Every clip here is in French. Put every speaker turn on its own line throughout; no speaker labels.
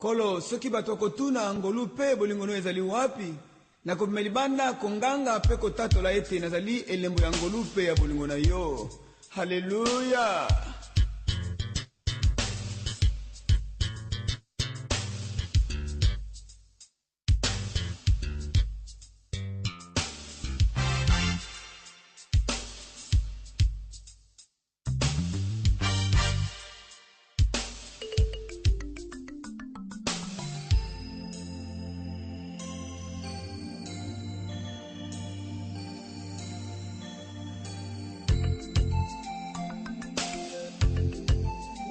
Kolo soki batoko tuna ngolu pe bolingono ezali wapi na komelibanda konganga pe kotatola ete nazali elembo ya ngolu pe ya bolingona yo. Haleluya.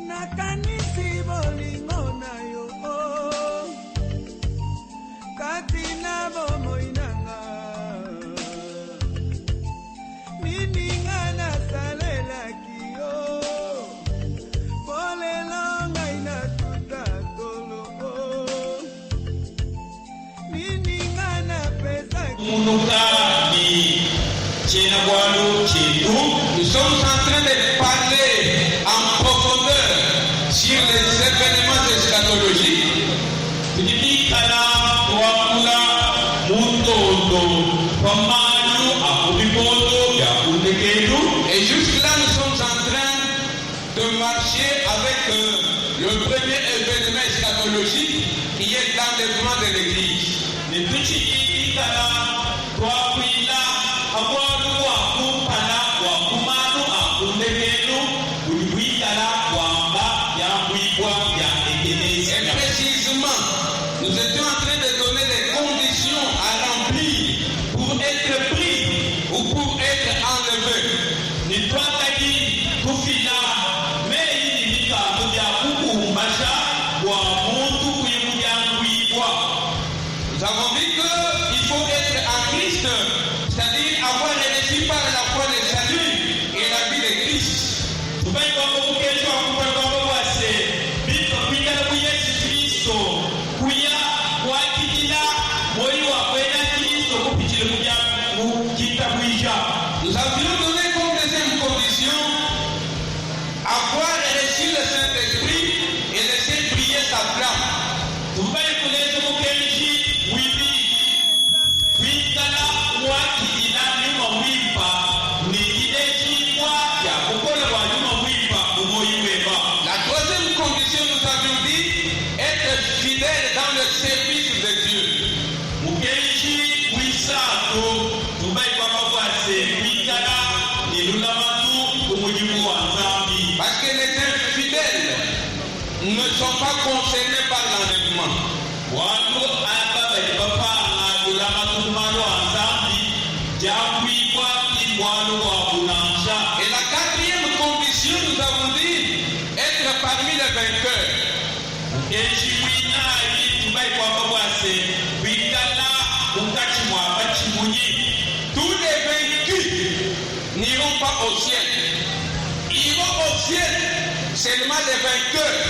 Nakanisi bolingona yo katina bomo inanga mininga na salela kiyo polelanga ina tutatolo mininga na pesa
Munuka ni Tchena Boalou Tchédou. Nous sommes en train de parler en profondeur sur les événements eschatologiques. Et jusque là, nous sommes en train de marcher avec le premier événement eschatologique qui est l'enlèvement de l'Église. Et précisément, nous étions en train de donner des conditions à remplir pour être pris ou pour être enlevé. Nous avons vu qu'il faut être en Christ, c'est-à-dire avoir reçu par la foi le salut et la vie de Christ. Nous avions donné comme deuxième condition avoir reçu le Saint-Esprit et laisser prier sa flamme. La troisième condition, nous avions dit, être fidèle dans le service de Dieu. Parce que les infidèles ne sont pas concernés par l'enlèvement. Et la quatrième condition, nous avons dit, être parmi les vainqueurs. Tous les vaincus n'iront pas au ciel. Ils vont au ciel seulement les vainqueurs.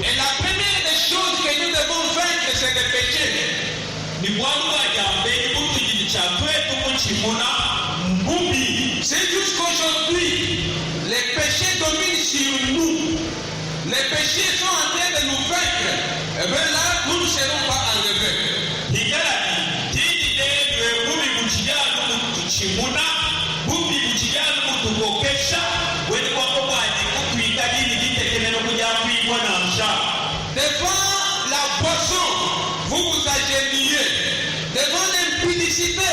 Et la première des choses que nous devons vaincre, c'est le péché. C'est jusqu'aujourd'hui, les péchés dominent sur nous. Les péchés sont en train de nous vaincre. Et bien là, nous ne serons pas enlevés. Devant la boisson, vous vous agenouillez. Devant l'impudicité,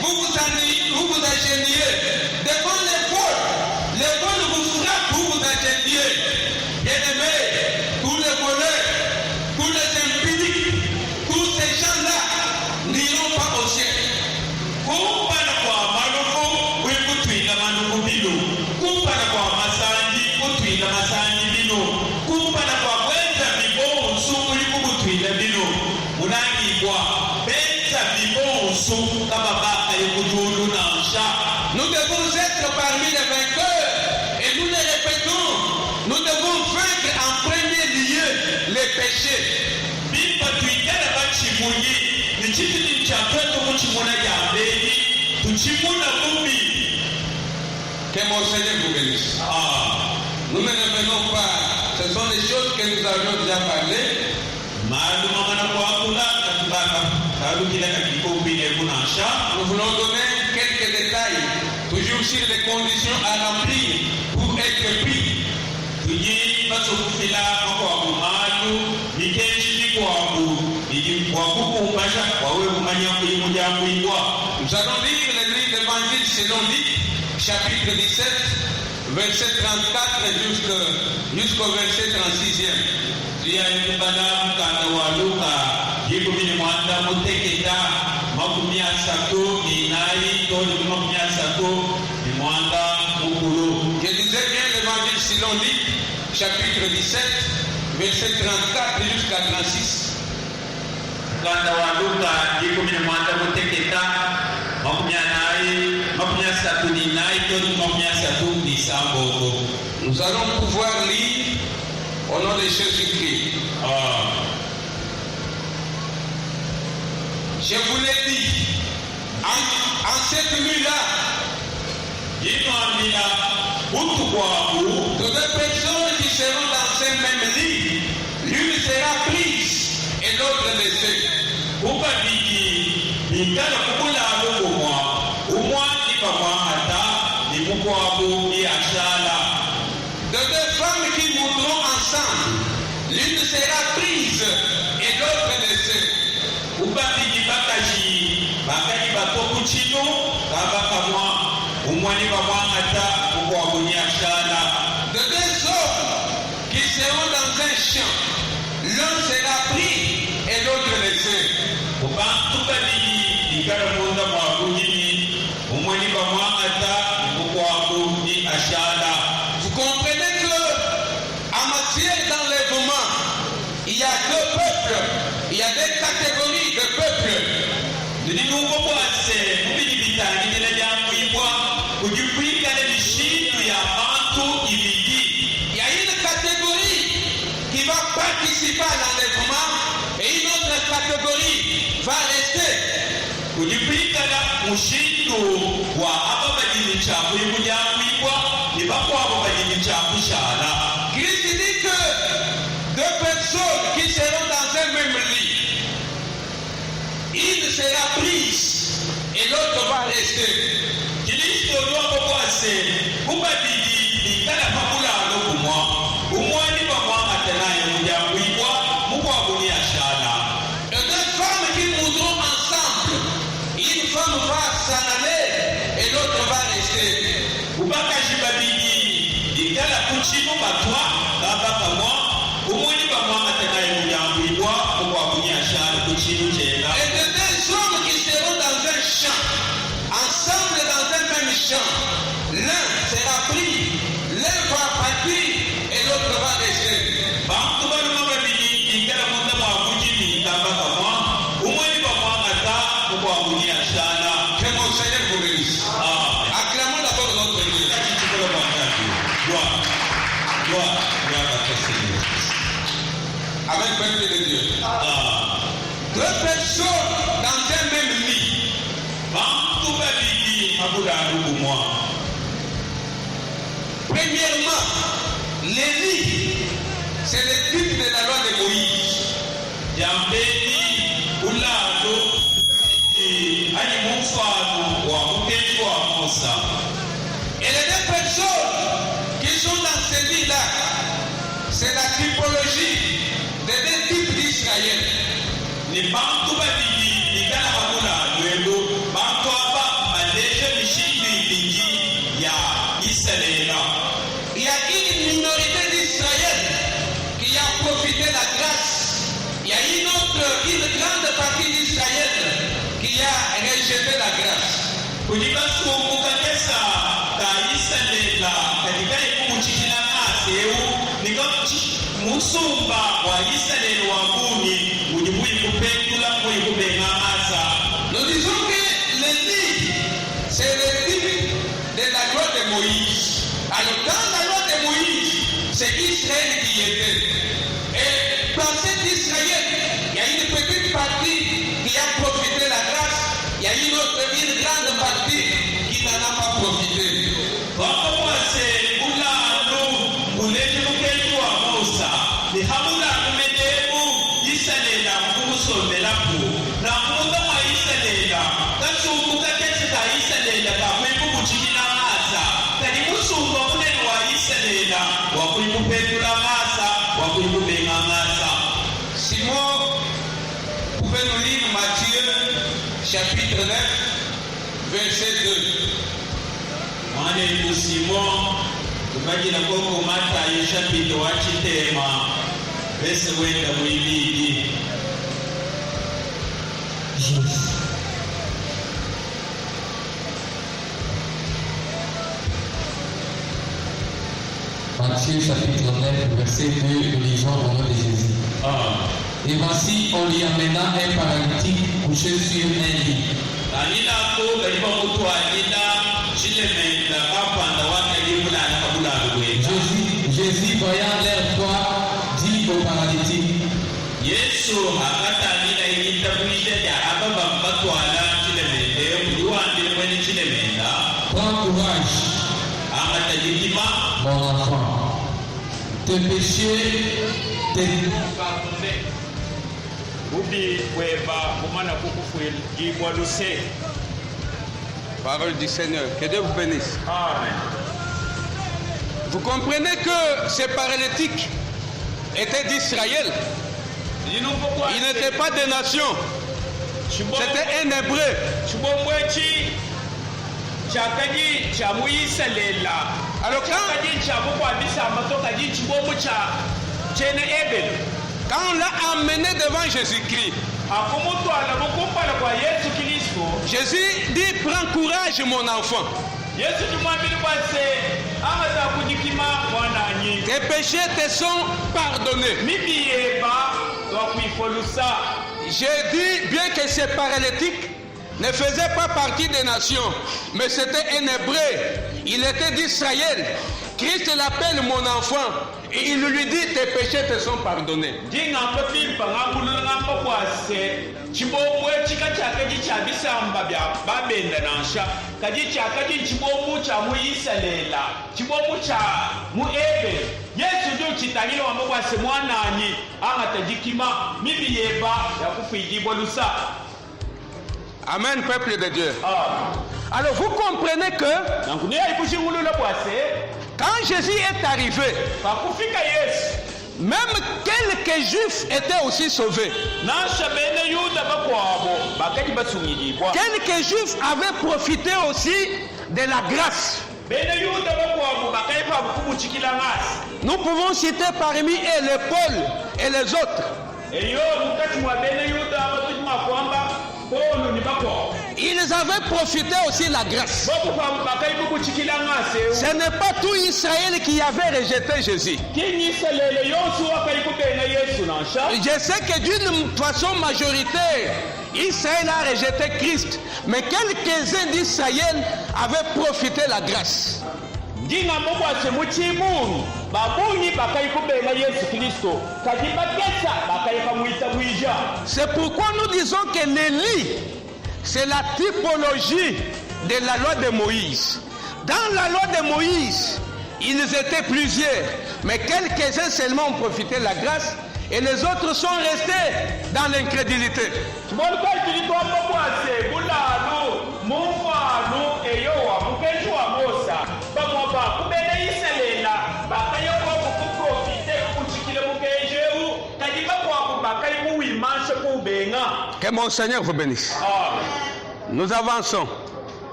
vous vous agenouillez. Devant les vols vous frappent, vous vous agenouillez. Bien-aimés, tous les voleurs, tous les impudiques, tous ces gens-là n'iront pas au ciel. Nous devons être parmi les vainqueurs et nous les répétons, nous devons vaincre en premier lieu les péchés. Que mon Seigneur vous bénisse. Nous ne revenons pas. Ce sont des choses que nous avions déjà parlé. Nous voulons donner quelques détails, toujours sur les conditions à remplir pour être pris. Nous allons lire le livre d'Évangile selon Luc, chapitre 17, verset 34 jusqu'au verset 36e. Je disais bien l'évangile selon Luc, chapitre 17, verset 34 jusqu'à 36. Nous allons pouvoir lire au nom de Jésus-Christ. Je vous l'ai dit, en cette nuit-là, de deux personnes qui seront dans un même lit, l'une sera prise et l'autre laissée. De deux femmes qui mourront ensemble, l'une sera prise et l'autre laissée. De deux hommes qui seront dans un champ, l'un sera pris et l'autre laissé. Vous comprenez que en matière d'enlèvement, il y a deux peuples, il y a des catégories de peuples. Il y a une catégorie qui va participer à l'enlèvement et une autre catégorie va rester. Christ dit que deux personnes qui seront dans un même lit, une sera prise et l'autre va rester. Et deux femmes qui mourront ensemble, une femme va s'en aller et l'autre va rester. Et de deux hommes qui seront dans un champ, ensemble dans un même champ, l'un sera pris, l'un va partir et l'autre va rester. Que mon Seigneur vous bénisse. Acclamons d'abord notre Dieu. Avec peuple de Dieu. Deux personnes dans un même lit. Premièrement, les lits, c'est le type de la loi de Moïse. Et les deux personnes qui sont dans ces lits-là, c'est la typologie des deux types d'Israël. Il y a une minorité d'Israël qui a profité de la grâce. Il y a une grande partie d'Israël qui a rejeté la grâce. Nous disons que le lit, c'est le type de la loi de Moïse. Alors dans la loi de Moïse, c'est Israël qui était. Et dans cet Israël, il y a une petite partie qui a profité de la grâce, il y a une grande partie n'a pas profité. Pourquoi c'est Oula nous voulez nous quelque chose à Mosa? Les Hamoula nous mettez-vous, Isalela, vous sommes là pour. La Moda Isalela, quand tu vous avez Isalela, vous vous dites la massa. T'as dit vous sommes venus à Isalela, vous vous faites la massa, vous vous faites la massa. Simon, vous pouvez nous lire Matthieu, chapitre 9, verset 2. Mwana Simon, tukajina koko Mathayo chapitre wa chitema, verset wenda mwibidi.
Matthieu chapitre 9, verset 2, nous lisons au nom de Jésus. Et voici, on lui amena un paralytique couché sur un lit. Jésus, voyant leur foi, dit au paralytique, prends courage, mon enfant, tes péchés te pardonnés.
Parole du Seigneur, que Dieu vous bénisse.
Amen.
Vous comprenez que ces paralytiques étaient d'Israël. Il n'était pas des nations. C'était un hébreu. Alors quand on l'a amené devant Jésus-Christ, Jésus dit, prends courage mon enfant. Tes péchés te sont pardonnés. J'ai dit, bien que ces paralytiques ne faisaient pas partie des nations, mais c'était un hébreu, il était d'Israël. Christ l'appelle mon enfant et il lui dit, tes péchés te sont pardonnés. Amen, peuple de Dieu. Alors vous comprenez que quand Jésus est arrivé, même quelques juifs étaient aussi sauvés. Quelques juifs avaient profité aussi de la grâce. Nous pouvons citer parmi eux les Paul et les autres. Ils avaient profité aussi de la grâce. Ce n'est pas tout Israël qui avait rejeté Jésus. Je sais que d'une façon majoritaire, Israël a rejeté Christ. Mais quelques-uns d'Israël avaient profité de la grâce. C'est pourquoi nous disons que l'Élie, c'est la typologie de la loi de Moïse. Dans la loi de Moïse, ils étaient plusieurs, mais quelques-uns seulement ont profité de la grâce et les autres sont restés dans l'incrédulité. Que mon Seigneur vous bénisse. Nous avançons.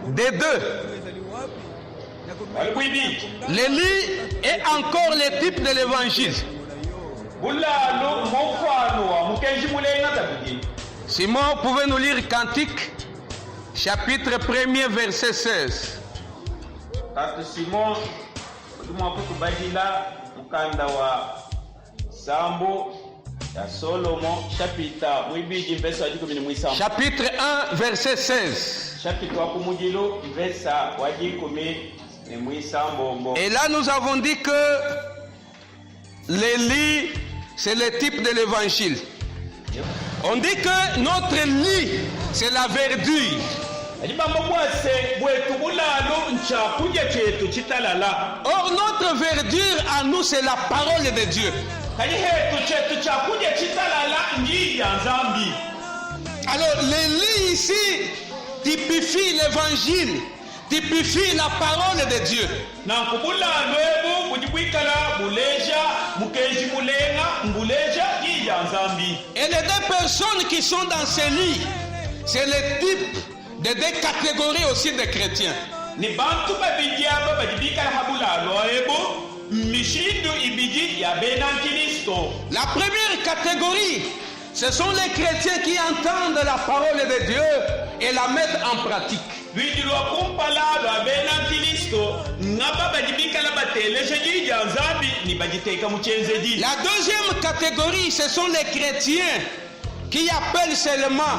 Des deux. L'Élie est encore le type de l'évangile. Simon, vous pouvez nous lire Cantique, chapitre 1er, verset 16. Simon, chapitre 1, verset 16. Et là, nous avons dit que l'Élie, c'est le type de l'évangile.
On dit que notre lit, c'est la verdure. Or, notre verdure à nous, c'est la parole de Dieu. Alors, les lits ici typifient l'évangile, typifient la parole de Dieu. Et les deux personnes qui sont dans ces lits, c'est le type de deux catégories aussi de chrétiens. La première catégorie, ce sont les chrétiens qui entendent la parole de Dieu et la mettent en pratique. La deuxième catégorie, ce sont les chrétiens qui appellent seulement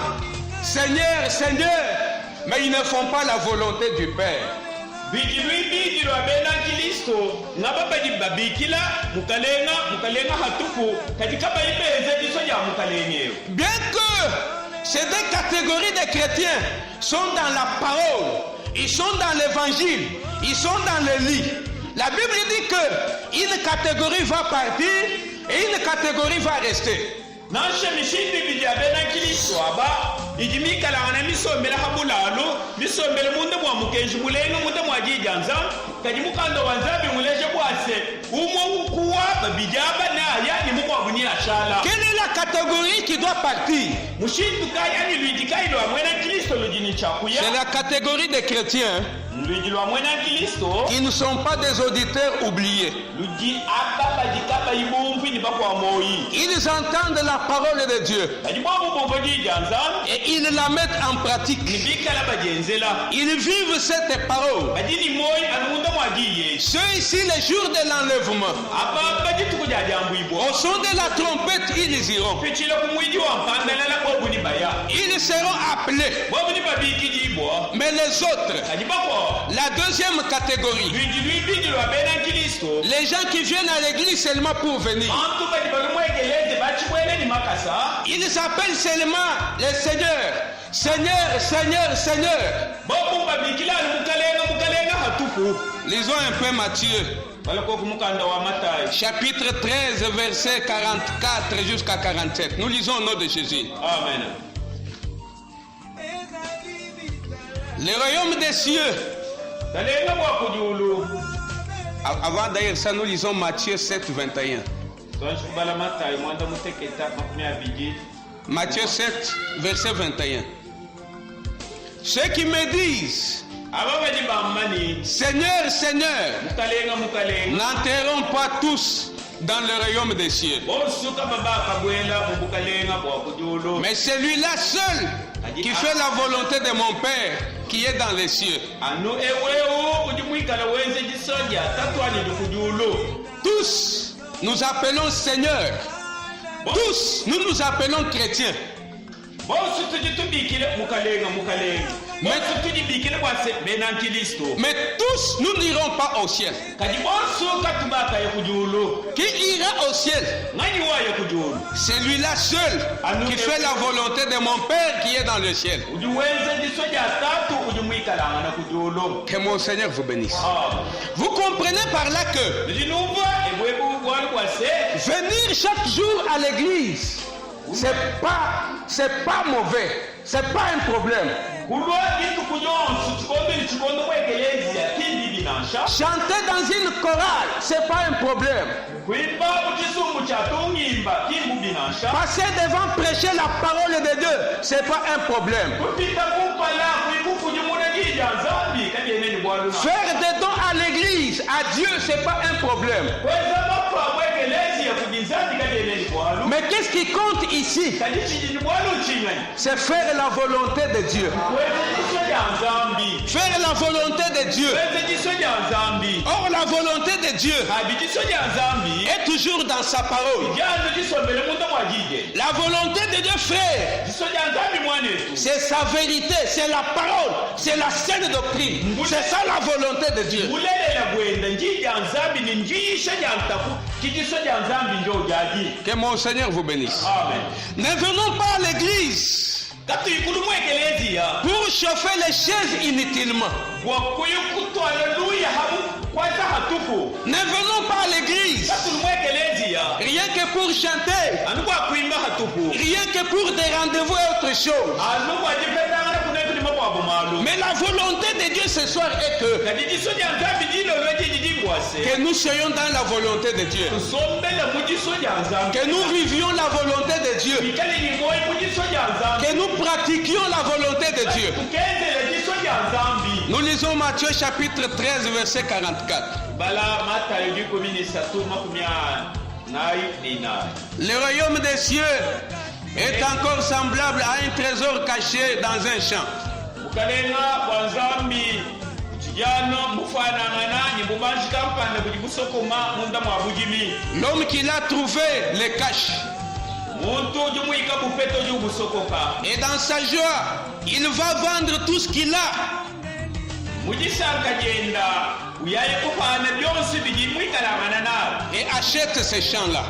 Seigneur, Seigneur, mais ils ne font pas la volonté du Père. Bien que ces deux catégories de chrétiens sont dans la parole, ils sont dans l'évangile, ils sont dans le lit, la Bible dit que une catégorie va partir et une catégorie va rester. Quelle est la catégorie qui doit partir? C'est la catégorie des chrétiens qui ne sont pas des auditeurs oubliés. Ils entendent la parole de Dieu et ils la mettent en pratique. Ils vivent cette parole. Ceux ici, les jours de l'enlèvement, au son de la trompette, ils iront. Ils seront appelés. Mais les autres, la deuxième catégorie, les gens qui viennent à l'église seulement pour venir, ils s'appellent seulement les seigneurs. Seigneur, Seigneur, Seigneur. Lisons un peu Matthieu, chapitre 13, verset 44 jusqu'à 47. Nous lisons au nom de Jésus. Amen. Le royaume des cieux. Avant d'ailleurs ça, nous lisons Matthieu 7, 21. Matthieu 7, verset 21. Ceux qui me disent Seigneur, Seigneur, n'entreront pas tous dans le royaume des cieux, mais celui-là seul qui fait la volonté de mon Père qui est dans les cieux. Tous nous appelons Seigneur. Tous nous nous appelons chrétiens. Mais tous nous n'irons pas au ciel. Qui ira au ciel? Celui-là seul qui fait la volonté de mon Père qui est dans le ciel. Que mon Seigneur vous bénisse. Vous comprenez par là que venir chaque jour à l'église, c'est pas mauvais, c'est pas un problème. Chanter dans une chorale, c'est pas un problème. Passer devant prêcher la parole de Dieu, c'est pas un problème. Faire des dons à l'église, à Dieu, c'est pas un problème. Mais qu'est-ce qui compte ici? C'est faire la volonté de Dieu. Faire la volonté de Dieu. Or, la volonté de Dieu est toujours dans sa parole. La volonté de Dieu, frère, c'est sa vérité, c'est la parole, c'est la saine doctrine. C'est ça la volonté de Dieu. Que mon Seigneur vous bénisse.
Amen.
Ne venons pas à l'église pour chauffer les chaises inutilement. Ne venons pas à l'église rien que pour chanter, rien que pour des rendez-vous et autre chose. Mais la volonté de Dieu ce soir est que nous soyons dans la volonté de Dieu, que nous vivions la volonté de Dieu, que nous pratiquions la volonté de Dieu. Nous lisons Matthieu chapitre 13 verset 44. Le royaume des cieux est encore semblable à un trésor caché dans un champ. L'homme qui l'a trouvé le cache. Et dans sa joie, il va vendre tout ce qu'il a. Et achète ces champs-là.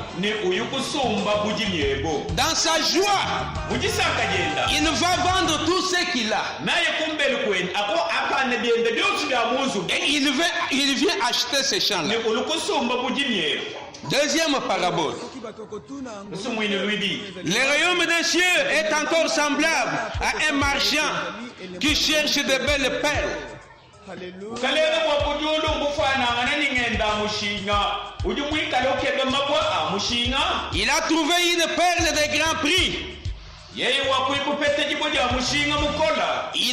Dans sa joie, il va vendre tout ce qu'il a. Et il vient acheter ces champs-là. Deuxième parabole. Le royaume des cieux est encore semblable à un marchand qui cherche de belles perles. Il a trouvé une perle de grand prix. Il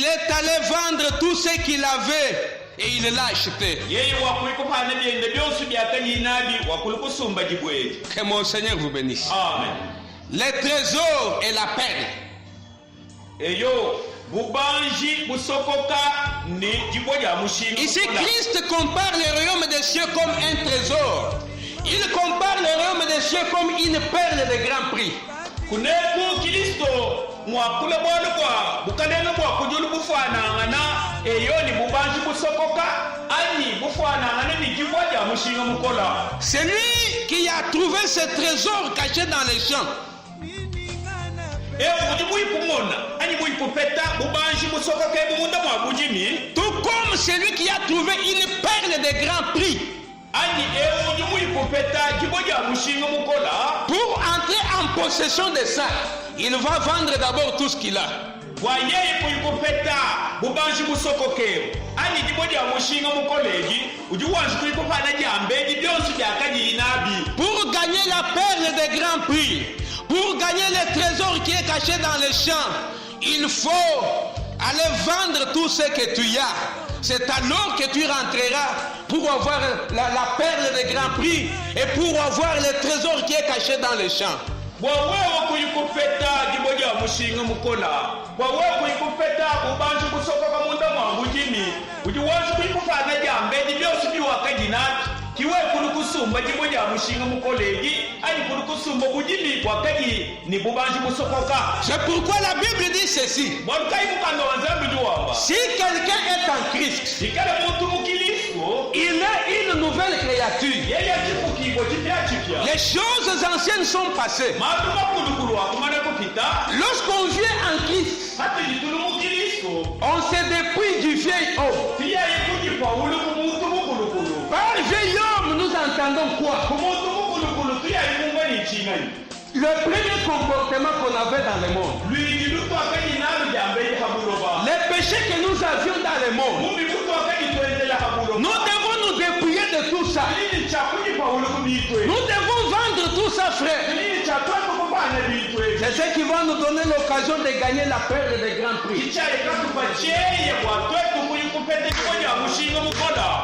est allé vendre tout ce qu'il avait et il l'a acheté. Que mon Seigneur vous bénisse.
Amen.
Les trésors et la perle. Ici, Christ compare le royaume des cieux comme un trésor. Il compare le royaume des cieux comme une perle de grand prix. C'est lui qui a trouvé ce trésor caché dans les champs. Tout comme celui qui a trouvé une perle de grand prix. Pour entrer en possession de ça, il va vendre d'abord tout ce qu'il a. Pour gagner la perle de grand prix, pour gagner le trésor qui est caché dans les champs, il faut aller vendre tout ce que tu as. C'est alors que tu rentreras pour avoir la perle de grand prix et pour avoir le trésor qui est caché dans les champs. C'est pourquoi la Bible dit ceci. Si quelqu'un est en Christ, il est une nouvelle créature. Les choses anciennes sont passées. Lorsqu'on vient en Christ, on se dépouille du vieil homme. Par vieil homme, nous entendons quoi? Le premier comportement qu'on avait dans le monde, les péchés que nous avions dans le monde, nous devons nous dépouiller de tout ça. Nous devons vendre tout ça, frère. C'est ce qui va nous donner l'occasion de gagner la perle de grand prix.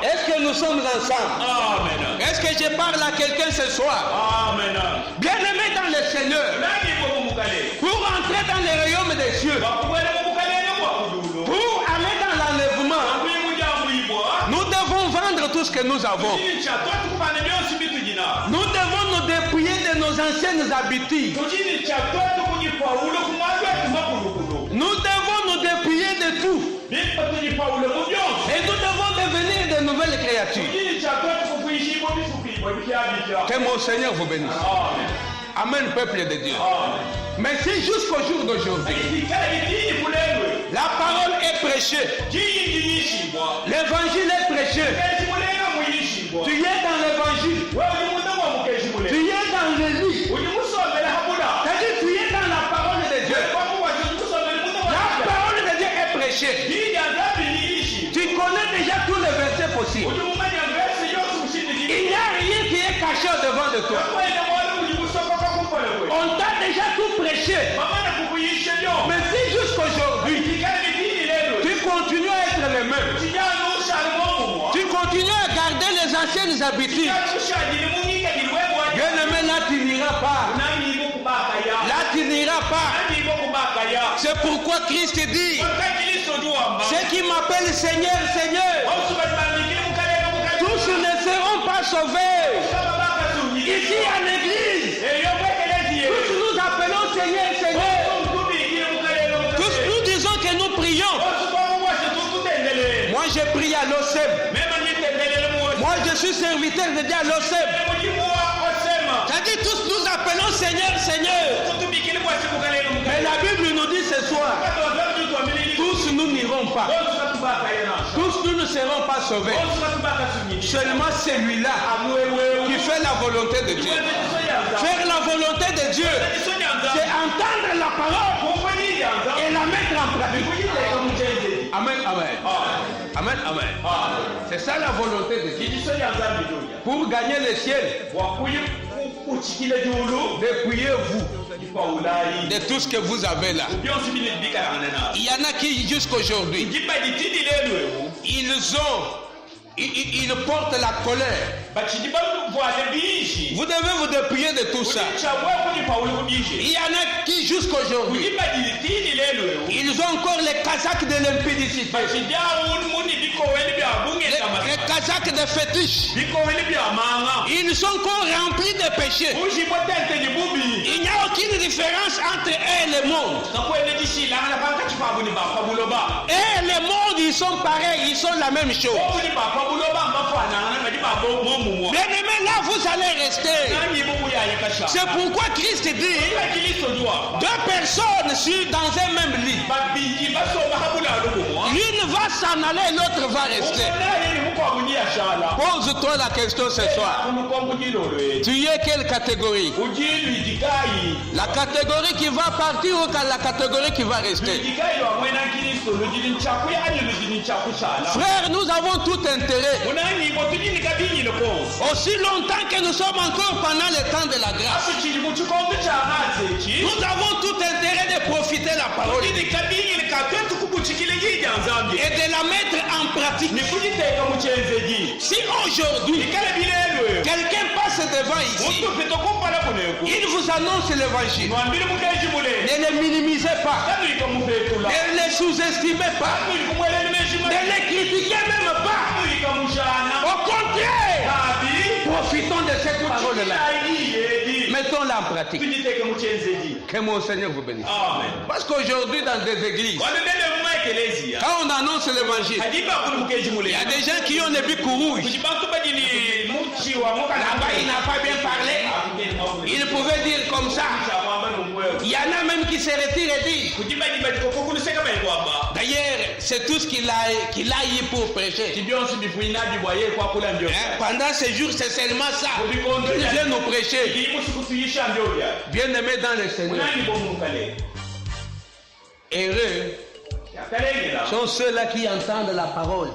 Est-ce que nous sommes ensemble?
Amen.
Est-ce que je parle à quelqu'un ce soir?
Amen.
Bien-aimé dans le Seigneur, pour entrer dans le royaume des cieux, pour aller dans l'enlèvement, nous devons vendre tout ce que nous avons. Nous devons nous dépouiller de nos anciennes habitudes. Nous devons Et nous devons devenir de nouvelles créatures. Que mon Seigneur vous bénisse. Amen, peuple de Dieu. Mais si jusqu'au jour d'aujourd'hui, la parole est prêchée, l'évangile est prêché, tu es dans l'évangile, tu es dans le lit, c'est-à-dire tu es dans la parole de Dieu. La parole de Dieu est prêchée. Tu connais déjà tous les versets possibles. Il n'y a rien qui est caché devant de toi. On t'a déjà tout prêché. Mais si jusqu'aujourd'hui, tu continues à être le même, tu continues à garder les anciennes habitudes, bien aimé, là tu n'iras pas. Là tu n'iras pas. C'est pourquoi Christ dit, ceux qui m'appellent Seigneur, Seigneur, tous ne seront pas sauvés. Ici à l'église, tous nous appelons Seigneur, Seigneur. Tous nous disons que nous prions. Moi je prie à l'OSEM. Moi je suis serviteur de Dieu à l'OSEM. C'est-à-dire tous nous appelons Seigneur, Seigneur. Mais la Bible nous dit ce soir, tous nous n'irons pas. Tous nous ne serons pas sauvés. Seulement celui-là qui fait la volonté de Dieu. Faire la volonté de Dieu, c'est entendre la parole et la mettre en pratique. Amen, amen. Amen, amen. C'est ça la volonté de Dieu. Pour gagner le ciel, dépouillez-vous de tout ce que vous avez là. Il y en a qui jusqu'aujourd'hui, ils portent la colère. Vous devez vous dépouiller de tout ça. Il y en a qui jusqu'aujourd'hui, ils ont encore les casaques de l'impudicité, les casaques de fétiche. Ils sont encore remplis de péchés. Il n'y a aucune différence entre eux et le monde. Et le monde, ils sont pareils, ils sont la même chose. Bien aimé, là vous allez rester. C'est pourquoi Christ dit, deux personnes dans un même lit, l'une va s'en aller, l'autre va rester. Pose-toi la question ce soir. Tu es quelle catégorie? La catégorie qui va partir ou la catégorie qui va rester? Frère, nous avons tout intérêt, aussi longtemps que nous sommes encore pendant le temps de la grâce, nous avons tout intérêt de profiter de la parole et de la mettre en pratique. Si aujourd'hui quelqu'un passe devant ici, il vous annonce l'évangile, ne le minimisez pas, ne le sous-estimez pas, ne le critiquez même pas. Au contraire, profitons de cette parole-là, mettons-la en pratique. Que mon Seigneur vous bénisse. Parce qu'aujourd'hui dans des églises, quand on annonce l'évangile, il y a des gens qui ont les bicours rouges. Là-bas, il n'a pas bien parlé. Il pouvait dire comme ça. Il y en a même qui se retirent et disent, d'ailleurs, c'est tout ce qu'il a eu pour prêcher. Pendant ces jours, c'est seulement ça. Il vient nous prêcher. Bien aimé dans le Seigneur. Heureux sont ceux-là qui entendent la parole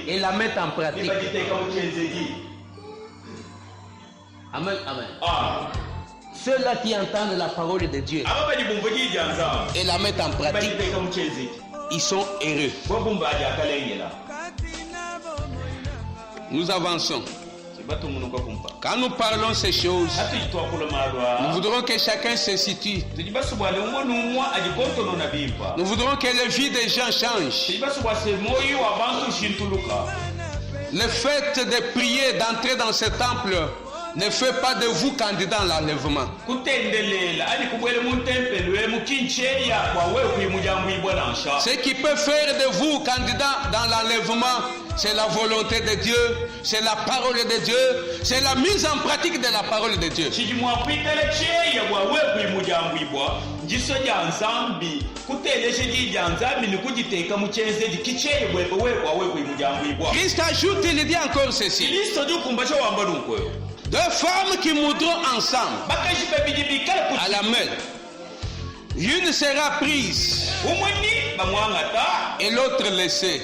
et la mettent en pratique. Amen, amen. Ceux-là qui entendent la parole de Dieu et la mettent en pratique, ils sont heureux. Nous avançons. Quand nous parlons ces choses, nous voudrons que chacun se situe. Nous voudrons que la vie des gens change. Le fait de prier, d'entrer dans ce temple, ne fait pas de vous candidat à l'enlèvement. Ce qui peut faire de vous candidat dans l'enlèvement, c'est la volonté de Dieu, c'est la parole de Dieu, c'est la mise en pratique de la parole de Dieu. Christ ajoute, il dit encore ceci. Deux femmes qui moudront ensemble à la main. L'une sera prise et l'autre laissée.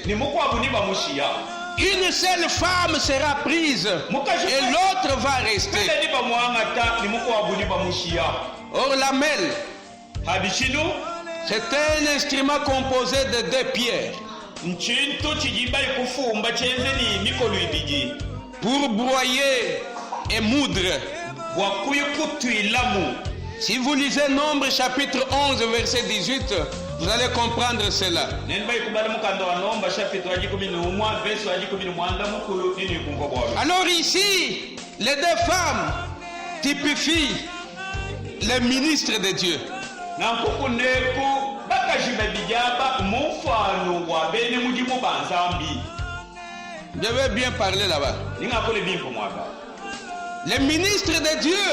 Une seule femme sera prise et l'autre va rester. Or la mêle, c'est un instrument composé de deux pierres pour broyer et moudre. Si vous lisez Nombre chapitre 11 verset 18, vous allez comprendre cela. Alors ici, les deux femmes typifient les ministres de Dieu. Je vais bien parler là-bas. Les ministres de Dieu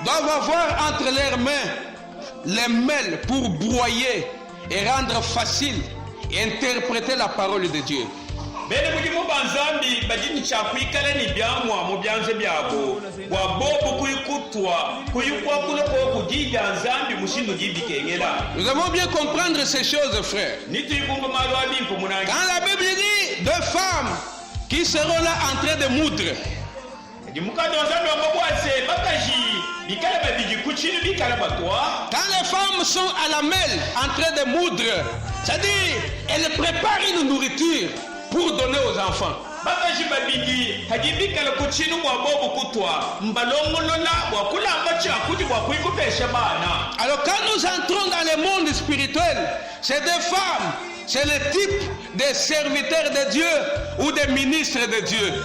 doivent avoir entre leurs mains les mêles pour broyer et rendre facile et interpréter la parole de Dieu. Nous devons bien comprendre ces choses, frères. Quand la Bible dit deux femmes qui seront là en train de moudre, quand les femmes sont à la mêle en train de moudre, c'est-à-dire elles préparent une nourriture pour donner aux enfants. Alors quand nous entrons dans le monde spirituel, ces deux femmes, c'est le type des serviteurs de Dieu ou des ministres de Dieu.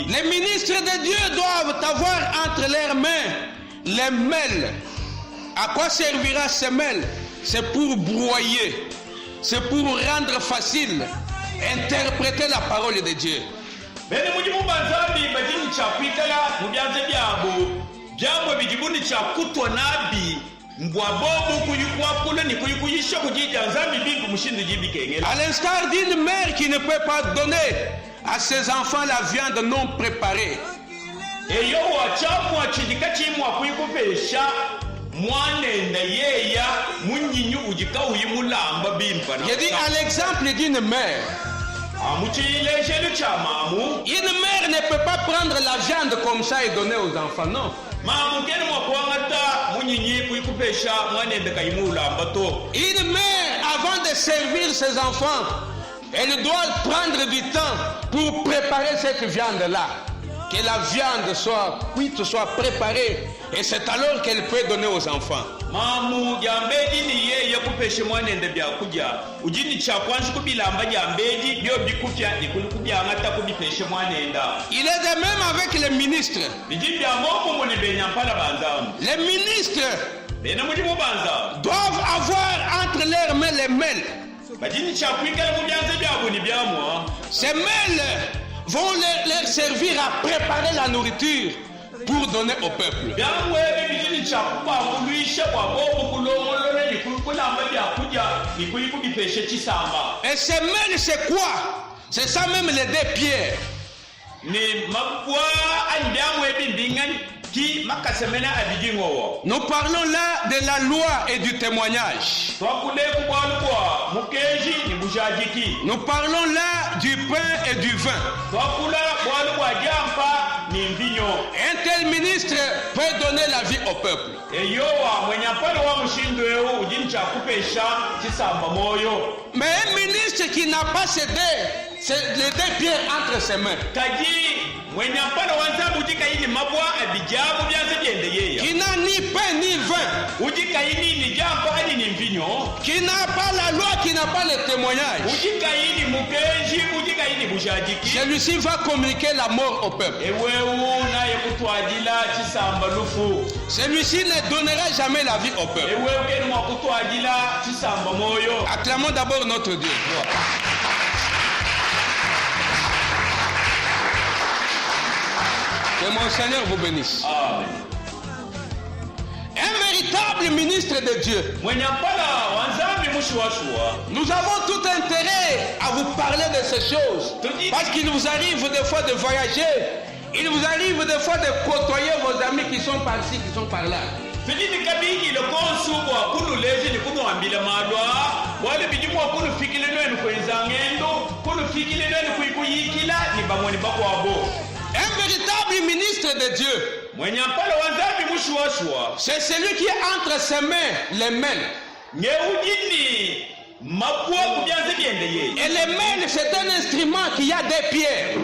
Les ministres de Dieu doivent avoir entre leurs mains les mêles. À quoi servira ces mêles? C'est pour broyer, c'est pour rendre facile, interpréter la parole de Dieu. À l'instar d'une mère qui ne peut pas donner à ses enfants la viande non préparée. Il dit à l'exemple d'une mère. Une mère ne peut pas prendre la viande comme ça et donner aux enfants, non. Une mère, avant de servir ses enfants, elle doit prendre du temps pour préparer cette viande-là. Que la viande soit cuite, soit préparée, et c'est alors qu'elle peut donner aux enfants. Il est de même avec les ministres. Les ministres doivent avoir entre leurs mains les mêles. Ces mêles vont leur servir à préparer la nourriture pour donner au peuple. Et ces mêles, c'est quoi? C'est ça même les deux pierres. Nous parlons là de la loi et du témoignage. Nous parlons là du pain et du vin. Un tel ministre peut donner la vie au peuple. Mais un ministre qui n'a pas cédé, c'est les deux pieds entre ses mains. Qui n'a ni pain ni vin. Qui n'a pas la loi, qui n'a pas le témoignage. Celui-ci va communiquer la mort au peuple. Celui-ci ne donnera jamais la vie au peuple. Acclamons d'abord notre Dieu. Que mon Seigneur vous bénisse. Amen. Un véritable ministre de Dieu. Nous avons tout intérêt à vous parler de ces choses. Parce qu'il vous arrive des fois de voyager. Il vous arrive des fois de côtoyer vos amis qui sont par-ci, qui sont par-là. Un véritable ministre de Dieu, c'est celui qui a entre ses mains les mains. Et les mains, c'est un instrument qui a des pieds.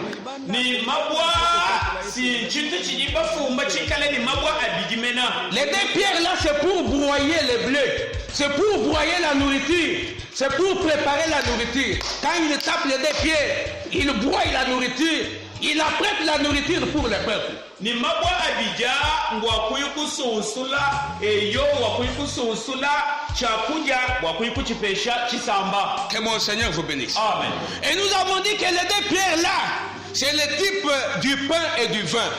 Les deux pierres là, c'est pour broyer les blés. C'est pour broyer la nourriture. C'est pour préparer la nourriture. Quand il tape les deux pierres, il broie la nourriture. Il apprête la nourriture pour le peuple. Que mon Seigneur vous bénisse. Amen. Et nous avons dit que les deux pierres là, c'est le type du pain et du vin.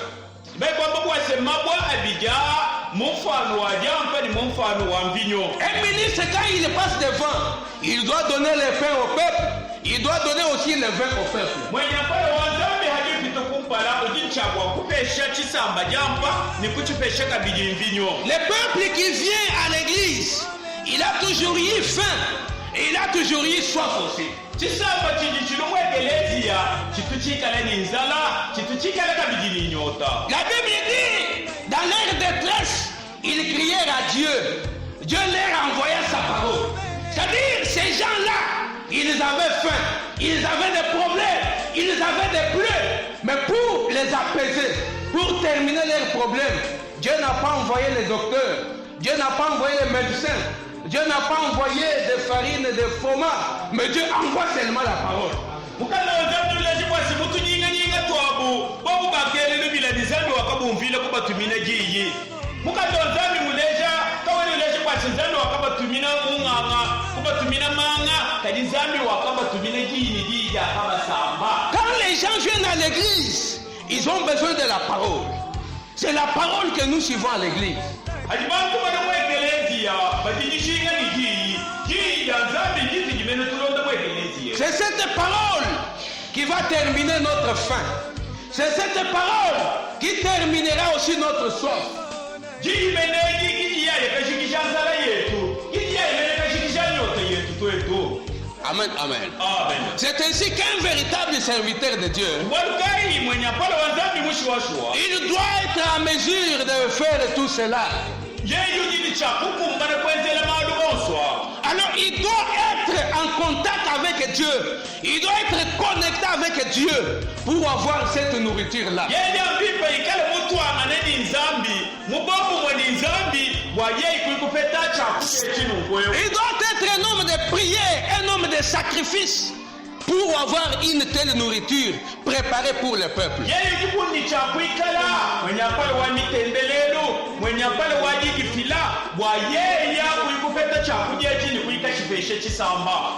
Un ministre, quand il passe devant, il doit donner le pain au peuple. Il doit donner aussi le vin au peuple. Le peuple qui vient à l'église, il a toujours eu faim et il a toujours eu soif aussi. La Bible dit, dans leur détresse, ils crièrent à Dieu. Dieu leur envoya sa parole. C'est-à-dire, ces gens-là, ils avaient faim, ils avaient des problèmes, ils avaient des plaies. Mais pour les apaiser, pour terminer leurs problèmes, Dieu n'a pas envoyé les docteurs, Dieu n'a pas envoyé les médecins, Dieu n'a pas envoyé des farines, des fromages, mais Dieu envoie seulement la parole. Quand les gens viennent à l'église, ils ont besoin de la parole. C'est la parole que nous suivons à l'église. C'est cette parole qui va terminer notre faim. C'est cette parole qui terminera aussi notre soif. Amen, amen. C'est ainsi qu'un véritable serviteur de Dieu, il doit être en mesure de faire tout cela. Alors il doit être en contact avec Dieu. Il doit être connecté avec Dieu pour avoir cette nourriture-là. Il doit être un homme de prière, un homme de sacrifice pour avoir une telle nourriture préparée pour le peuple.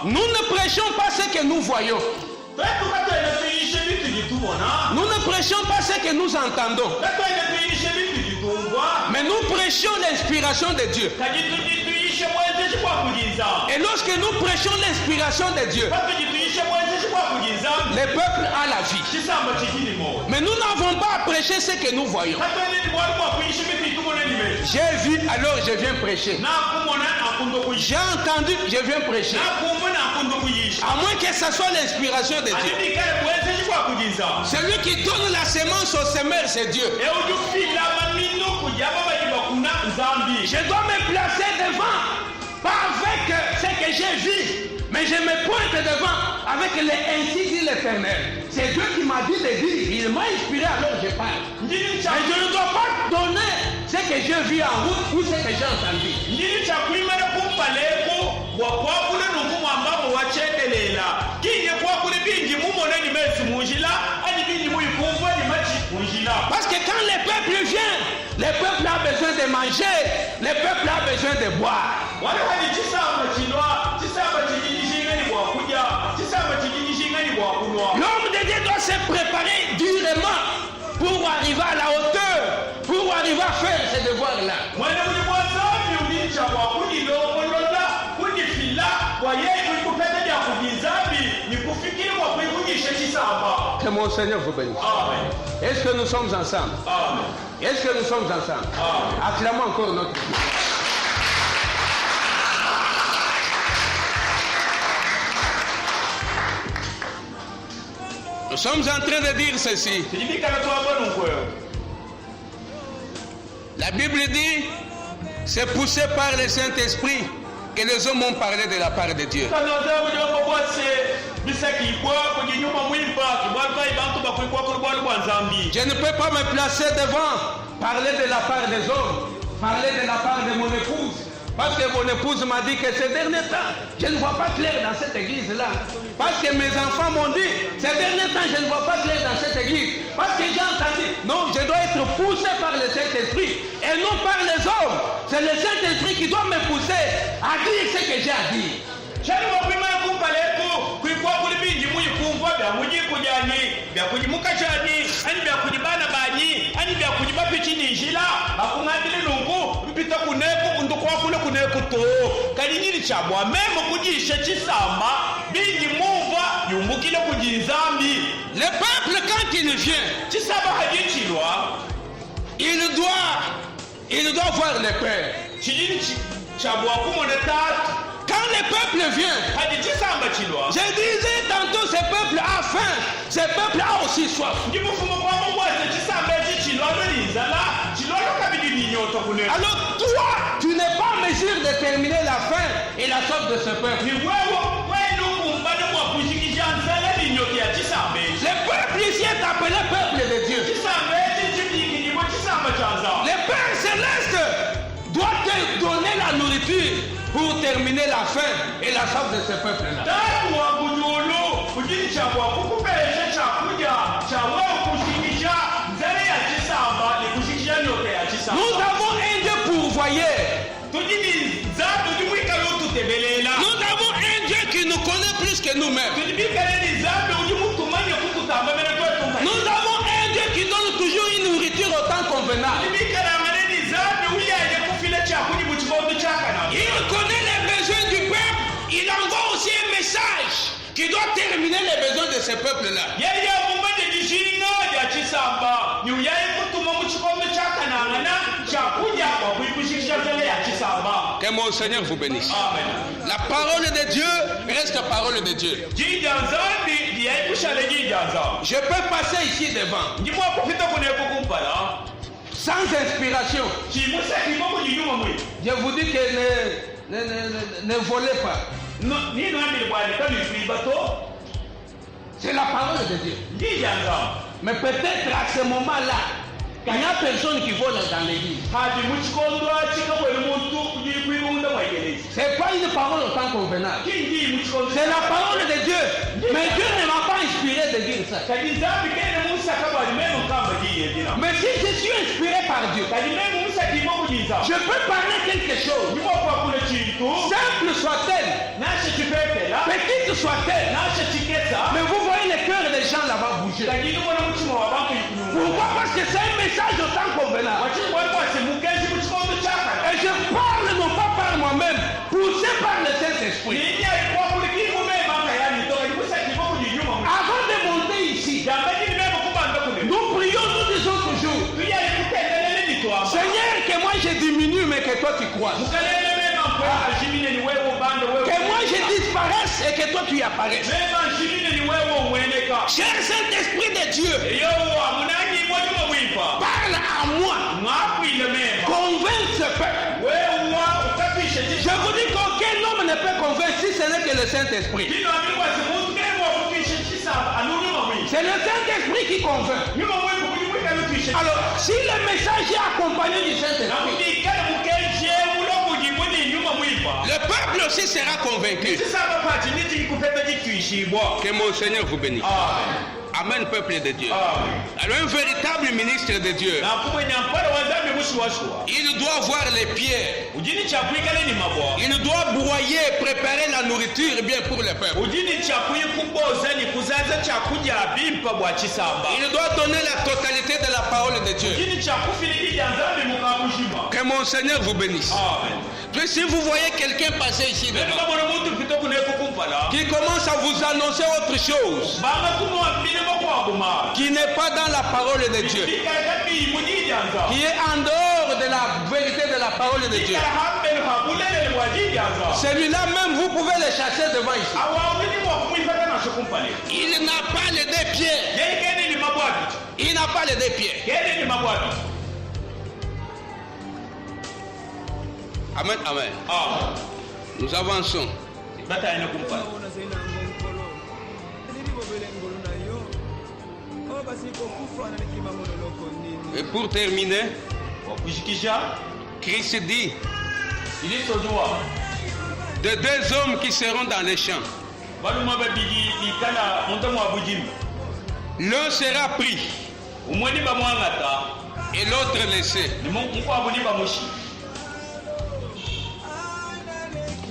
Nous ne prêchons pas ce que nous voyons. Nous ne prêchons pas ce que nous entendons. Mais nous prêchons l'inspiration de Dieu. Et lorsque nous prêchons l'inspiration de Dieu, le peuple a la vie. Mais nous n'avons pas à prêcher ce que nous voyons. J'ai vu, alors je viens prêcher. J'ai entendu, je viens prêcher. À moins que ce soit l'inspiration de Dieu. Celui qui donne la semence au semeur, c'est Dieu. Je dois me placer devant pas avec ce que j'ai vu, mais je me pointe devant avec les ainsi dit l'Éternel. C'est Dieu qui m'a dit de dire, il m'a inspiré alors je parle. Mais je ne dois pas donner ce que j'ai vu en route ou ce que j'ai entendu. Parce que quand le peuple vient, le peuple a besoin de manger, le peuple a besoin de boire. L'homme de Dieu doit se préparer durement pour arriver à la hauteur, pour arriver à faire ce devoir-là. Que mon Seigneur vous bénisse. Est-ce que nous sommes ensemble? Est-ce que nous sommes ensemble? Acclamons encore notre Dieu. Nous sommes en train de dire ceci. La Bible dit, c'est poussé par le Saint-Esprit que les hommes ont parlé de la part de Dieu. Je ne peux pas me placer devant, parler de la part des hommes, parler de la part de mon épouse. Parce que mon épouse m'a dit que ces derniers temps, je ne vois pas clair dans cette église-là. Parce que mes enfants m'ont dit, ces derniers temps, je ne vois pas clair dans cette église. Parce que j'ai entendu, non, je dois être poussé par le Saint-Esprit et non par les hommes. C'est le Saint-Esprit qui doit me pousser à dire ce que j'ai à dire. Le peuple, quand il vient, il doit voir le Père. Quand le peuple vient, je disais tantôt, ce peuple a faim, ce peuple a aussi soif. Alors toi, tu n'es pas en mesure de terminer la faim et la soif de ce peuple. Le peuple ici est appelé peuple de Dieu. Le Père Céleste doit te donner la nourriture pour terminer la faim et la soif de ce peuple-là. Nous avons un Dieu pourvoyeur. Nous avons un Dieu qui nous connaît plus que nous-mêmes. Nous avons un Dieu qui donne toujours une nourriture au temps convenable. Il connaît les besoins du peuple. Il envoie aussi un message qui doit terminer les besoins de ce peuple-là. Que mon Seigneur vous bénisse. Amen. La parole de Dieu reste parole de Dieu. Je peux passer ici devant sans inspiration. Je vous dis que ne volez pas. C'est la parole de Dieu. Mais peut-être à ce moment-là, il n'y a personne qui vole dans l'église. C'est pas une parole au temps convenable. C'est la parole de Dieu. Mais Dieu ne m'a pas inspiré de dire ça. Mais si je suis inspiré par Dieu, je peux parler quelque chose. Simple soit-elle, petite soit-elle. Mais vous voyez le cœur des gens là-bas bouger. Pourquoi? Parce que c'est un message au temps convenable. Et je parle non pas par moi-même, poussé par le Saint-Esprit. Avant de monter ici, nous prions, nous disons toujours, Seigneur, que moi je diminue, mais que toi tu crois. Que moi je disparaisse et que toi tu apparaisses. Cher Saint-Esprit de Dieu, parle à moi. Convainc ce peuple. Je vous dis qu'au peut convaincre si ce n'est que le Saint-Esprit. C'est le Saint-Esprit qui convainc. Alors, si le message est accompagné du Saint-Esprit, le peuple aussi sera convaincu. Que mon Seigneur vous bénisse. Amen, peuple de Dieu. Alors, un véritable ministre de Dieu, il doit voir les pierres. Il doit broyer, préparer la nourriture bien pour le peuple. Il doit donner la totalité de la parole de Dieu. Que mon Seigneur vous bénisse. Puis si vous voyez quelqu'un passer ici devant, qui commence à vous annoncer autre chose, qui n'est pas dans la parole de Dieu, qui est en dehors de la vérité de la parole de Dieu, celui-là même vous pouvez le chasser devant ici. Il n'a pas les deux pieds. Il n'a pas les deux pieds. Amen, amen. Nous avançons. Et pour terminer, Christ dit de deux hommes qui seront dans les champs. L'un sera pris et l'autre laissé.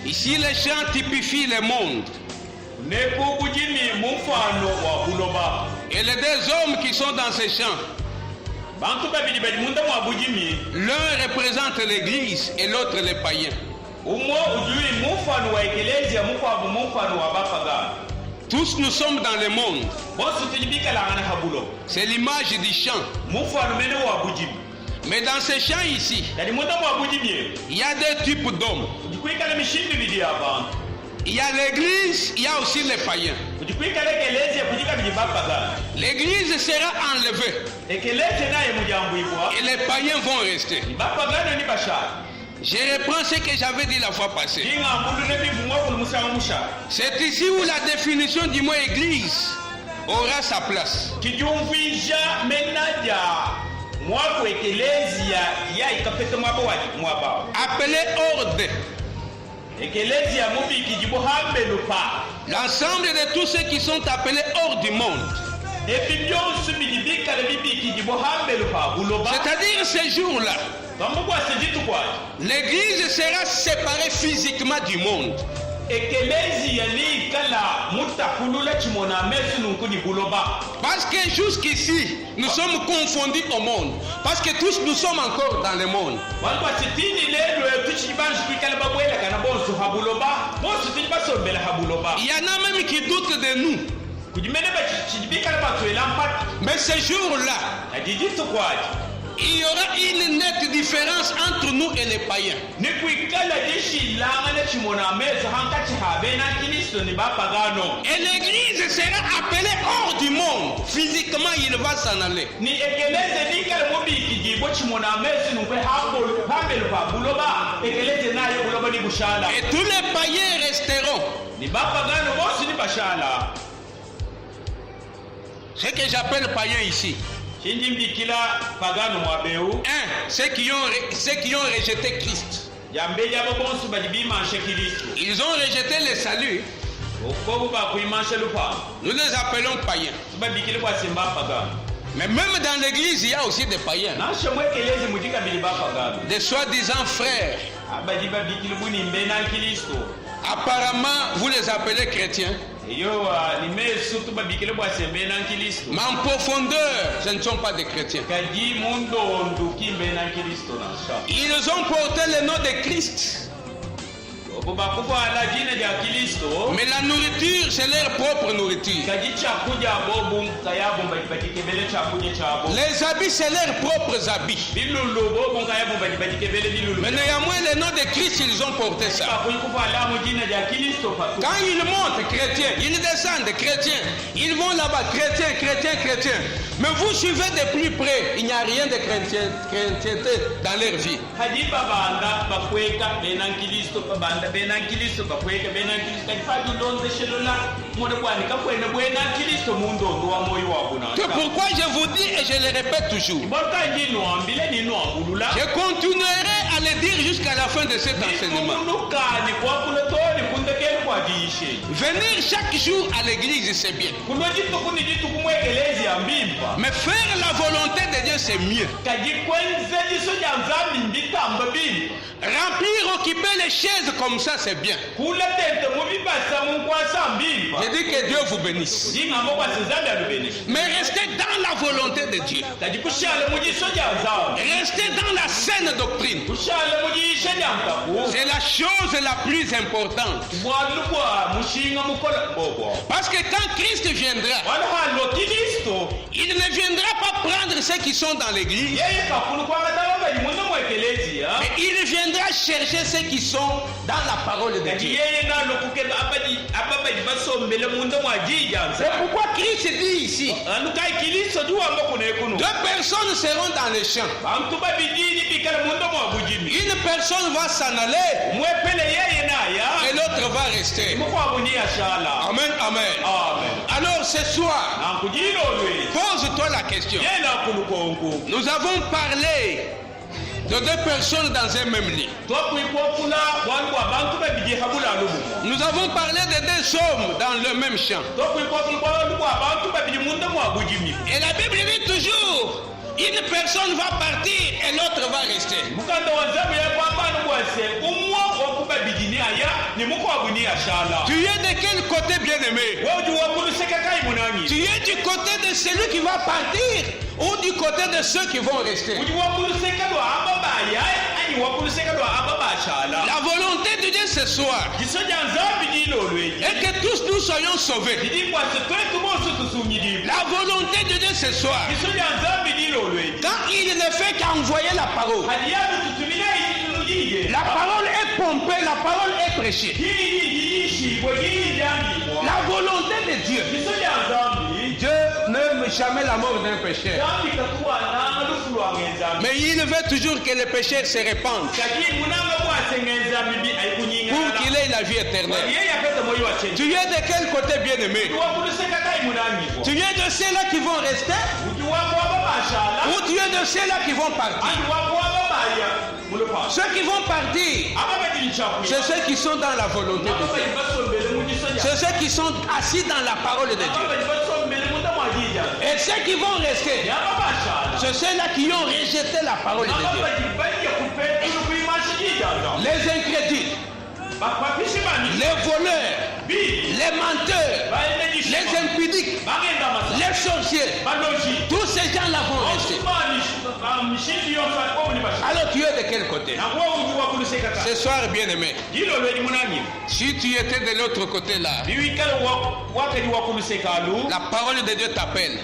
Ici, les champs typifient le monde. Et les deux hommes qui sont dans ces champs, l'un représente l'église et l'autre les païens. Tous nous sommes dans le monde. C'est l'image du champ. Mais dans ces champs ici, il y a deux types d'hommes. Il y a l'église, il y a aussi les païens. L'église sera enlevée et les païens vont rester. Je reprends ce que j'avais dit la fois passée. C'est ici où la définition du mot église aura sa place. Appelé ordre. L'ensemble de tous ceux qui sont appelés hors du monde. C'est-à-dire ces jours-là, l'église sera séparée physiquement du monde. Parce que jusqu'ici, nous sommes confondus au monde. Parce que tous nous sommes encore dans le monde. Il y en a même qui doutent de nous. Mais ce jour-là, il y aura une nette différence entre nous et les païens. Et l'église sera appelée hors du monde. Physiquement, il va s'en aller. Et tous les païens resteront. Ce que j'appelle païens ici. Ceux qui ont rejeté Christ. Ils ont rejeté le salut. Nous les appelons païens. Mais même dans l'église, il y a aussi des païens. Des soi-disant frères. Apparemment, vous les appelez chrétiens. Mais en profondeur, ce ne sont pas des chrétiens. Ils ont porté le nom de Christ. Mais la nourriture, c'est leur propre nourriture. Les habits, c'est leurs propres habits. Mais néanmoins, le nom de Christ, ils ont porté ça. Quand ils montent, chrétiens, ils descendent, chrétiens, ils vont là-bas, chrétiens, chrétiens, chrétiens. Mais vous suivez de plus près, il n'y a rien de chrétienté dans leur vie. bena nkilisto bakweke bena nkilisto kafadi ndonze shelola mone kwani kakwene bwena nkilisto mundondo wa moyo wako na.
C'est pourquoi je vous dis et je le répète toujours.
Mboka ngino ambile nino ambulula.
Je continuerai à le dire jusqu'à la fin de cet enseignement.
Nukani kwa kulotoni kundekeni kwa diishe.
Venir chaque jour à l'église, c'est bien.
Kunojitu kunijitu kumwekelezi ambimba.
Mais faire la volonté de Dieu, c'est mieux.
Kajikwenze jiso janzambi mbitamba bimba.
Remplir, occuper les chaises comme ça, c'est bien.
Kule tente mubibasa munkwasa mbimba.
Je dis que Dieu vous bénisse.
Jinga mbokwa sizambi alubeni.
Mais restez dans la volonté de Dieu.
Kajikushale mujiso janzambi.
Restez dans la saine doctrine.
Kushale mujishe jantaku.
C'est la chose la plus importante.
Mwalukwa mushinga mukola bobo.
Parce que quand Christ viendra,
Wanahalo Kristo.
il ne viendra pas prendre ceux qui sont dans l'église,
Yeye kakulu kwa ngataba yimundo mwekelezi ya.
mais il viendra chercher ceux qui sont dans la parole de Dieu.
Yeye nalo kukeba abadi basombele mundo mwajijanza.
C'est pourquoi Christ dit ici,
Anukai Kristo duwa mboko nekunu.
deux personnes seront dans les champs.
Bantu babidini bikala mundo mwabujimi.
Une personne va s'en aller
Mwepele yeye na ya.
et l'autre va rester.
Mukwabunia shala.
Amen, amen.
Amen.
Alors ce soir,
Nankujino lwe.
pose-toi la question.
Yeye na kulukonku.
Nous avons parlé de deux personnes dans un même lit.
Twakwikofula wangu abantu babidi habula lubu.
Nous avons parlé de deux hommes dans le même champ.
Twakwikofula wangu abantu babidi mundo mwabujimi.
Et la Bible dit toujours, une personne va partir et l'autre va rester.
Mukanda wa zamu ya kwamba nubwase umwa okubabidini aya ni mukwabunia shala.
Tu es de quel côté, bien-aimé?
Wodi wakuluseka kai munangi.
Tu es du côté de celui qui va partir ou du côté de ceux qui vont rester?
Wodi wakuluseka do ababa ya ani wakuluseka do ababa shala.
La volonté de Dieu ce soir
Gisoja nzambi dilo lweji.
est que tous nous soyons sauvés.
Didi kwa sekwetu bosu tusunyidi.
La volonté de Dieu ce soir,
Gisoja nzambi dilo lweji.
quand il ne fait qu'envoyer la parole,
Hadiyabu tutumile itunujige.
la parole est pompée, la parole est prêchée. La volonté de Dieu. Dieu n'aime jamais la mort d'un pécheur. Mais il veut toujours que les pécheurs se répandent pour qu'il ait la vie éternelle. Tu es de quel côté, bien-aimé? Tu es de ceux-là qui vont rester ou tu es de ceux-là qui vont partir? Ceux qui vont partir, c'est ceux qui sont dans la volonté de Dieu. C'est ceux qui sont assis dans la parole de Dieu. Et ceux qui vont rester, c'est ceux-là qui ont rejeté la parole de Dieu. Les incrédules, les voleurs, les menteurs, les impudiques, les sorciers, tous ces gens-là vont rester. Alors tu es de quel côté? Ce soir, bien-aimé, si tu étais de l'autre côté là, la parole de Dieu t'appelle.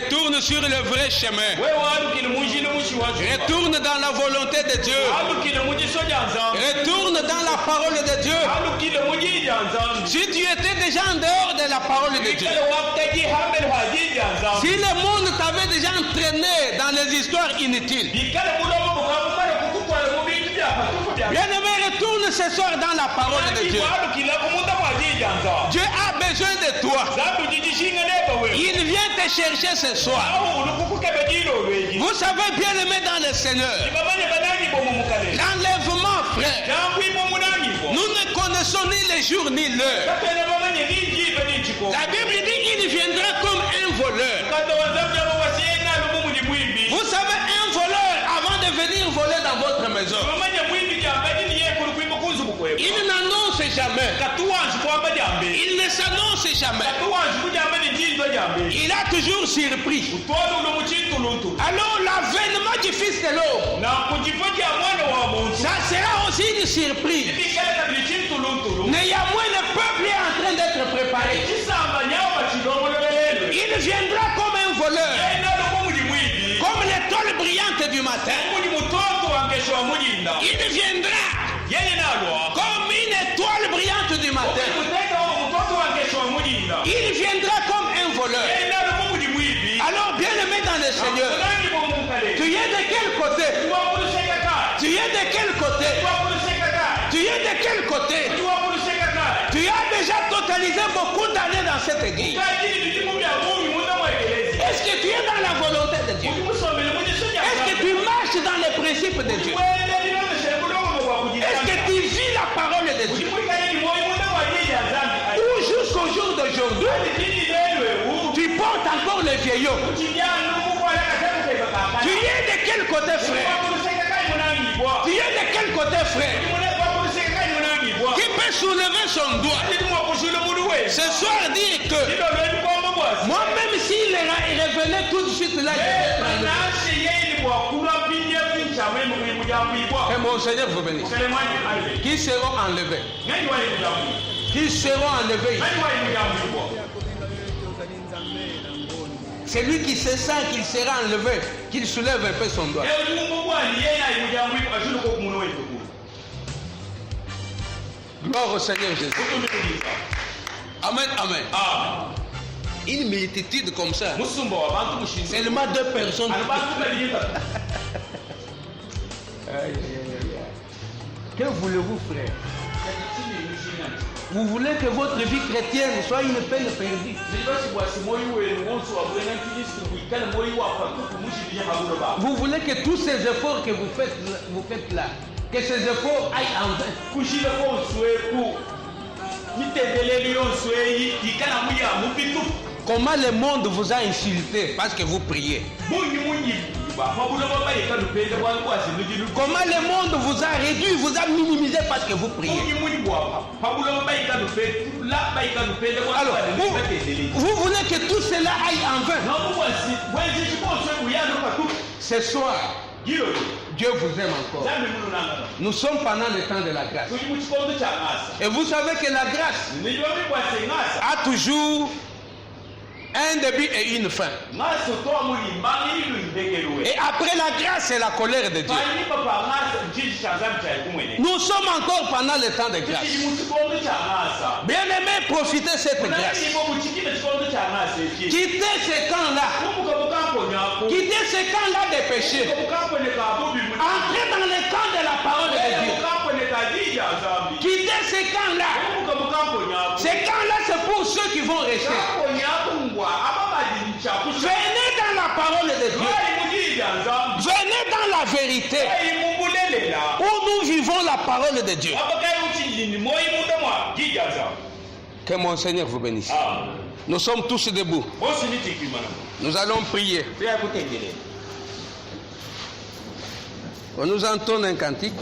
Retourne sur le vrai chemin. Retourne dans la volonté de Dieu. Retourne dans la parole de Dieu. Si tu étais déjà en dehors de la parole de Dieu, si le monde t'avait déjà entraîné dans les histoires inutiles, bien-aimé, retourne ce soir dans la parole de Dieu. Dieu a besoin de toi. Il vient te chercher ce soir. Vous savez, bien-aimé dans le Seigneur, l'enlèvement, frère, nous ne connaissons ni les jours ni l'heure. La Bible dit qu'il viendra comme un voleur. Vous savez, un voleur, avant de venir voler dans votre maison, il n'annonce jamais. Il ne s'annonce jamais. Il a toujours surpris. Alors l'avènement du Fils de l'homme, ça sera aussi une surprise. Néanmoins, le peuple est en train d'être préparé. Il viendra comme un voleur, comme l'étoile brillante du matin. Il viendra comme une étoile brillante du matin. Il viendra comme un voleur. Alors, bien-aimé dans le Seigneur, tu es de quel côté? Tu es de quel côté? Tu es
de quel côté? Tu as déjà totalisé beaucoup d'années dans cette église. Est-ce que tu es dans la volonté de Dieu? Est-ce que tu marches dans les principes de Dieu? Est-ce que tu vis la parole de Dieu? Ou jusqu'au jour d'aujourd'hui, tu portes encore le vieillot. Tu es de quel côté, frère? Tu es de quel côté, frère? Qui peut soulever son doigt ce soir dire que moi-même s'il revenait tout de suite là, et mon Seigneur vous bénisse. Qui seront enlevés? Qui seront enlevés? Celui qui se sent qu'il sera enlevé, qu'il soulève un peu son doigt. Gloire au Seigneur Jésus. Amen, amen. Une multitude comme ça. Seulement 2 personnes. Que voulez-vous, frère? Vous voulez que votre vie chrétienne soit une peine perdue. Vous voulez que tous ces efforts que vous faites là, que ces efforts aillent en vain. Comment le monde vous a insulté parce que vous priez? Comment le monde vous a réduit, vous a minimisé parce que vous priez? Alors, vous voulez que tout cela aille en vain? Ce soir, Dieu vous aime encore. Nous sommes pendant le temps de la grâce. Et vous savez que la grâce a toujours un début et une fin. Et après la grâce, c'est la colère de Dieu. Nous sommes encore pendant le temps de grâce. Bien-aimés, profitez de cette grâce. Quittez ce camp-là. Quittez ce camp-là des péchés. Entrez dans le camp de la parole de Dieu. Quittez ce camp-là. Ce camp-là, c'est pour ceux qui vont rester. Venez dans la parole de Dieu. Venez dans la vérité. Où nous vivons la parole de Dieu. Que mon Seigneur vous bénisse. Nous sommes tous debout. Nous allons prier. On nous entonne un cantique.